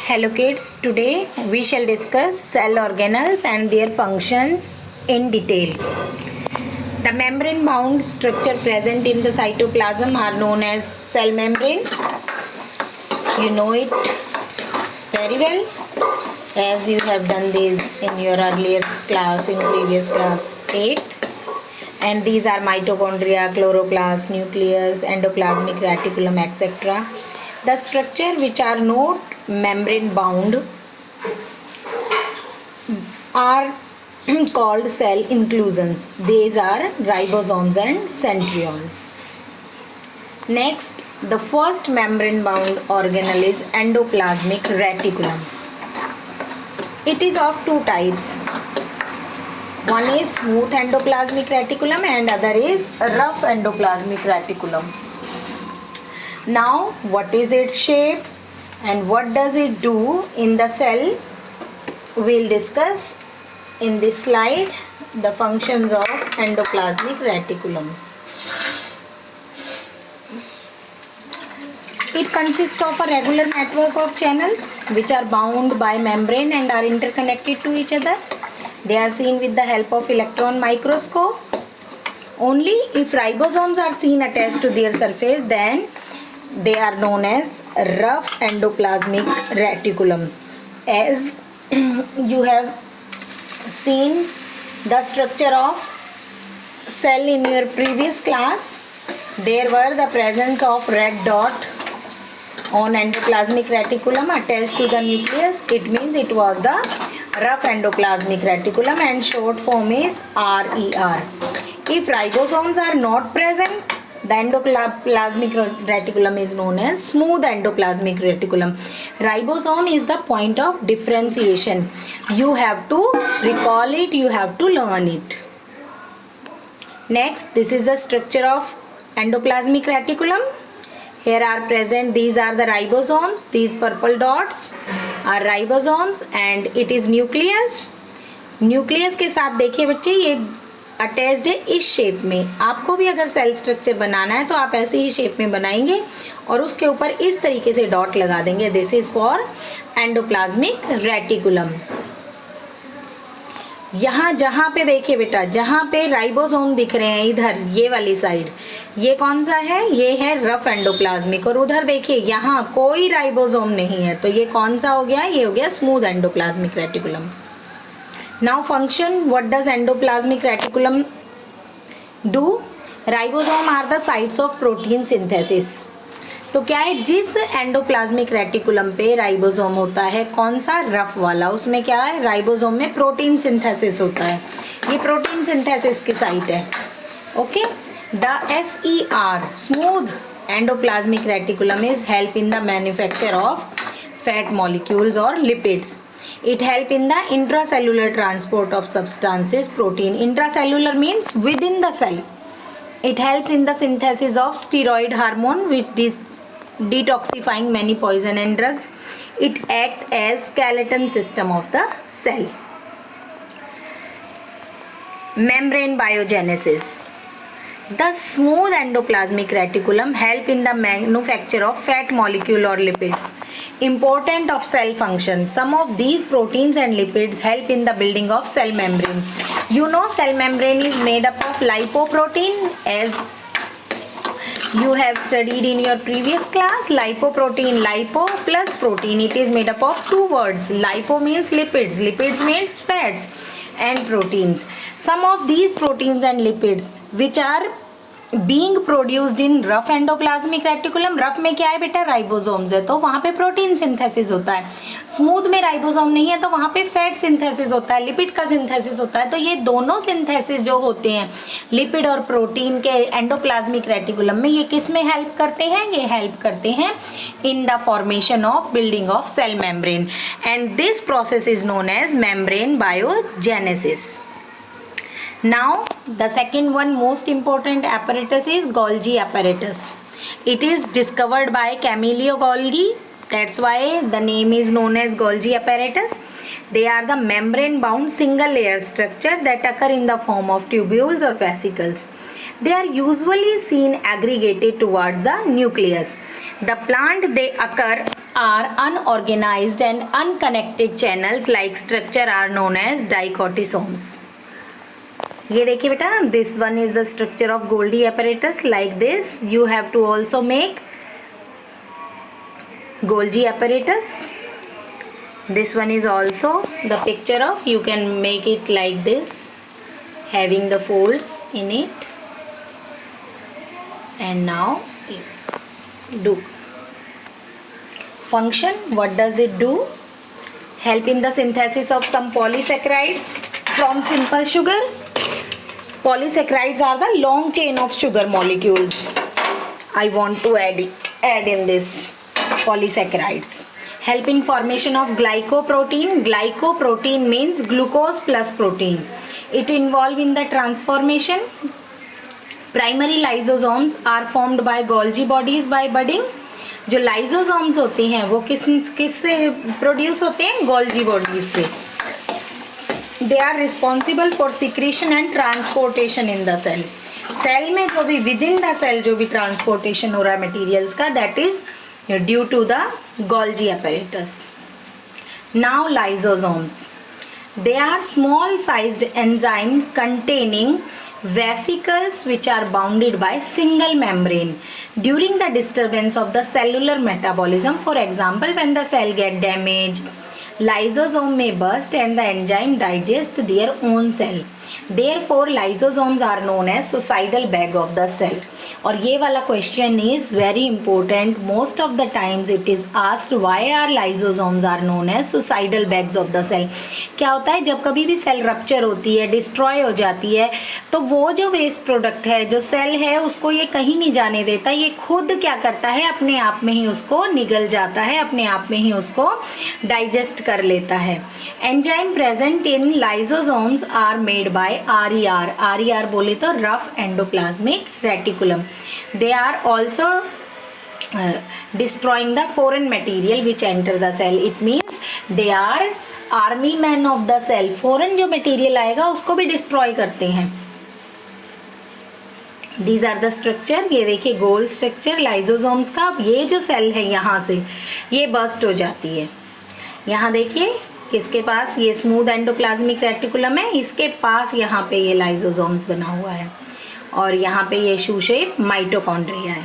Hello kids, today we shall discuss cell organelles and their functions in detail. The membrane bound structure present in the cytoplasm are known as cell membrane. You know it very well as you have done this in your earlier class, in previous class 8th. And these are mitochondria, chloroplast, nucleus, endoplasmic reticulum, etc. The structure which are not membrane bound are called cell inclusions. These are ribosomes and centrioles. Next, the first membrane bound organelle is endoplasmic reticulum. It is of two types. One is smooth endoplasmic reticulum and other is rough endoplasmic reticulum. Now, what is its shape and what does it do in the cell? We'll discuss in this slide the functions of endoplasmic reticulum. It consists of a regular network of channels which are bound by membrane and are interconnected to each other. They are seen with the help of electron microscope. Only if ribosomes are seen attached to their surface, then they are known as rough endoplasmic reticulum. As you have seen the structure of cell in your previous class, there were the presence of red dot on endoplasmic reticulum attached to the nucleus. It means it was the rough endoplasmic reticulum and short form is RER. If ribosomes are not present, the endoplasmic reticulum is known as smooth endoplasmic reticulum. Ribosome is the point of differentiation. You have to recall it, you have to learn it. Next, this is the structure of endoplasmic reticulum. Here are present, these are the ribosomes. These purple dots are ribosomes and it is nucleus. Nucleus के साथ देखिए बच्चे ये attached है इस shape में. आपको भी अगर सेल स्ट्रक्चर बनाना है तो आप ऐसे ही शेप में बनाएंगे और उसके ऊपर इस तरीके से डॉट लगा देंगे. This is for endoplasmic reticulum. यहाँ जहाँ पे देखिए बेटा, जहाँ पे राइबोसोम दिख रहे हैं इधर ये वाली साइड, ये कौन सा है? ये है रफ एंडोप्लाज्मिक. और उधर देखिए यहाँ कोई राइबोसोम नहीं है, तो ये कौन सा हो गया? ये हो गया smooth endoplasmic reticulum. Now function, what does endoplasmic reticulum do? Ribosome are the sites of protein synthesis. तो क्या है, जिस एंडोप्लाज्मिक रेटिकुलम पे राइबोसोम होता है, कौन सा? रफ वाला. उसमें क्या है? राइबोसोम में प्रोटीन सिंथेसिस होता है. ये प्रोटीन सिंथेसिस की साइट है. Okay. The SER smooth endoplasmic reticulum is help in the manufacture of fat molecules और lipids. It help in the intracellular transport of substances, protein. Intracellular means within the cell. It helps in the synthesis of steroid hormone, which is detoxifying many poison and drugs. It acts as skeleton system of the cell. Membrane biogenesis. The smooth endoplasmic reticulum help in the manufacture of fat molecule or lipids. Important of cell function. Some of these proteins and lipids help in the building of cell membrane. You know cell membrane is made up of lipoprotein, as you have studied in your previous class. Lipoprotein, lipo plus protein. It is made up of two words. Lipo means lipids, lipids means fats, and proteins. Some of these proteins and lipids which are being produced in rough endoplasmic reticulum. Rough में क्या है बेटा? Ribosomes है, तो वहाँ पे protein synthesis होता है. स्मूथ में राइबोसोम नहीं है, तो वहाँ पे फैट सिंथेसिस होता है, लिपिड का सिंथेसिस होता है. तो ये दोनों सिंथेसिस जो होते हैं लिपिड और प्रोटीन के एंडोप्लाज्मिक रेटिकुलम में, ये किस में हेल्प करते हैं? ये हेल्प करते हैं in the formation of building of cell membrane, and this process is known as membrane biogenesis. Now the second one most important apparatus is Golgi apparatus. It is discovered by Camillo Golgi. That's why the name is known as Golgi apparatus. They are the membrane bound single layer structure that occur in the form of tubules or vesicles. They are usually seen aggregated towards the nucleus. The plant they occur are unorganized and unconnected channels like structure are known as dichotomes. ये देखिए बेटा, this one is the structure of Golgi apparatus. Like this you have to also make Golgi apparatus. This one is also the picture of, you can make it like this, having the folds in it. And now do function. What does it do? Help in the synthesis of some polysaccharides from simple sugar. Polysaccharides are the long chain of sugar molecules. I want to add in this polysaccharides. Help in formation of glycoprotein. Glycoprotein means glucose plus protein. It involve in the transformation. Primary lysosomes are formed by Golgi bodies by budding. जो lysosomes होते हैं वो किससे produce होते हैं? Golgi bodies से. They are responsible for secretion and transportation in the cell. Cell में जो भी विद इन द सेल जो भी ट्रांसपोर्टेशन हो रहा है मटेरियल्स का, that is due to the Golgi apparatus. Now lysosomes, they are small sized enzyme containing vesicles which are bounded by single membrane during the disturbance of the cellular metabolism. For example, when the cell get damaged, lysosome may burst and the enzyme digest their own cell. Therefore lysosomes are known as suicidal bag of the cell. और ये वाला question is very important. Most of the times it is asked why are lysosomes are known as suicidal bags of the cell. क्या होता है, जब कभी भी cell rupture होती है, डिस्ट्रॉय हो जाती है, तो वो जो वेस्ट प्रोडक्ट है, जो सेल है, उसको ये कहीं नहीं जाने देता. ये खुद क्या करता है, अपने आप में ही उसको निगल जाता है, अपने आप में ही उसको डाइजेस्ट कर लेता है. Enzyme present in lysosomes are made by RER. RER बोले तो rough endoplasmic reticulum. They are also destroying the foreign material which enter the cell. It means they are army men of the cell. foreign जो material आएगा उसको भी destroy करते हैं. These are the structure. ये देखिए गोल स्ट्रक्चर लाइजोसोम्स का. अब ये जो सेल है यहाँ से ये बर्स्ट हो जाती है. यहाँ देखिए किसके पास, ये स्मूथ एंडोप्लाज्मिक रेटिकुलम है, इसके पास यहाँ पे ये लाइजोसोम्स बना हुआ है और यहाँ पे ये शू शेप माइटोकॉन्ड्रिया है.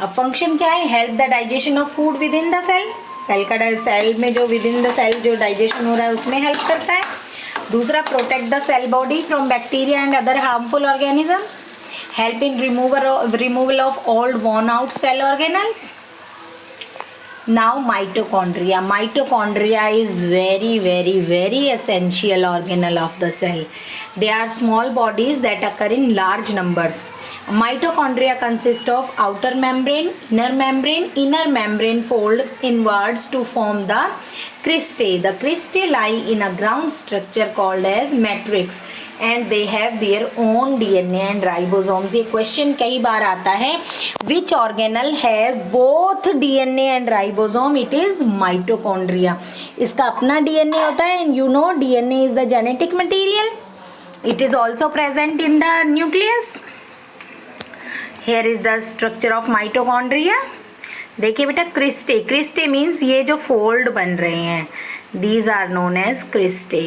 अब फंक्शन क्या है? Help the digestion of food within the cell. Cell में जो विद इन द सेल जो डाइजेशन हो रहा है उसमें हेल्प करता है. दूसरा, protect the cell body from bacteria and other harmful organisms. Help in removal of old worn out cell organelles. Now mitochondria. Mitochondria is very essential organelle of the cell. They are small bodies that occur in large numbers. Mitochondria consist of outer membrane, inner membrane fold inwards to form the cristae. The cristae lie in a ground structure called as matrix and they have their own DNA and ribosomes. ये question कई बार आता है. Which organelle has both DNA and ribosome? It is mitochondria. इसका अपना DNA होता है and you know DNA is the genetic material. It is also present in the nucleus. Here is the structure of mitochondria. देखिए बेटा, cristae means ये जो fold बन रहे हैं, these are known as cristae.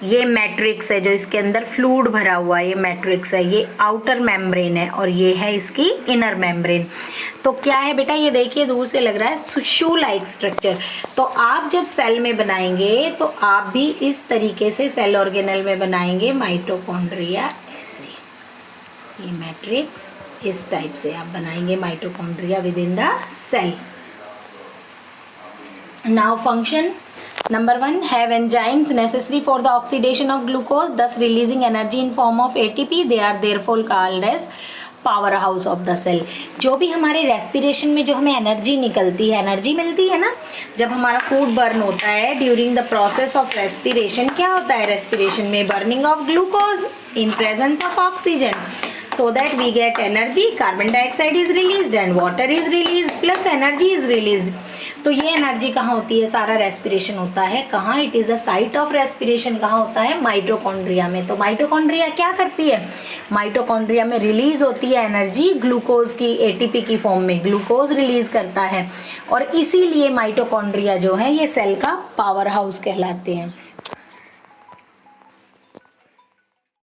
ये मैट्रिक्स है जो इसके अंदर फ्लूइड भरा हुआ है, ये मैट्रिक्स है. ये आउटर मेम्ब्रेन है और ये है इसकी इनर मेम्ब्रेन. तो क्या है बेटा, ये देखिए दूर से लग रहा है शू लाइक स्ट्रक्चर. तो आप जब सेल में बनाएंगे तो आप भी इस तरीके से सेल ऑर्गेनल में बनाएंगे. माइटोकॉन्ड्रिया ऐसे, ये मैट्रिक्स इस टाइप से आप बनाएंगे mitochondria within the cell. Now function Number 1, have enzymes necessary for the oxidation of glucose, thus releasing energy in form of ATP. They are therefore called as powerhouse of the cell. जो भी हमारे respiration में जो हमें energy निकलती है, energy मिलती है ना, जब हमारा फूड बर्न होता है during the process of respiration, क्या होता है रेस्पिरेशन में? Burning of glucose in presence of oxygen. So that we get energy, carbon dioxide is released and water is released plus energy is released. तो ये energy कहाँ होती है, सारा रेस्पिरेशन होता है कहाँ, it is the site of respiration कहाँ होता है, माइटोकॉन्ड्रिया में। तो माइटोकॉन्ड्रिया क्या करती है, माइटोकॉन्ड्रिया में रिलीज होती है एनर्जी ग्लूकोज की, एटीपी की फॉर्म में ग्लूकोज रिलीज करता है, और इसीलिए माइटोकॉन्ड्रिया जो है ये सेल का पावर हाउस कहलाते हैं।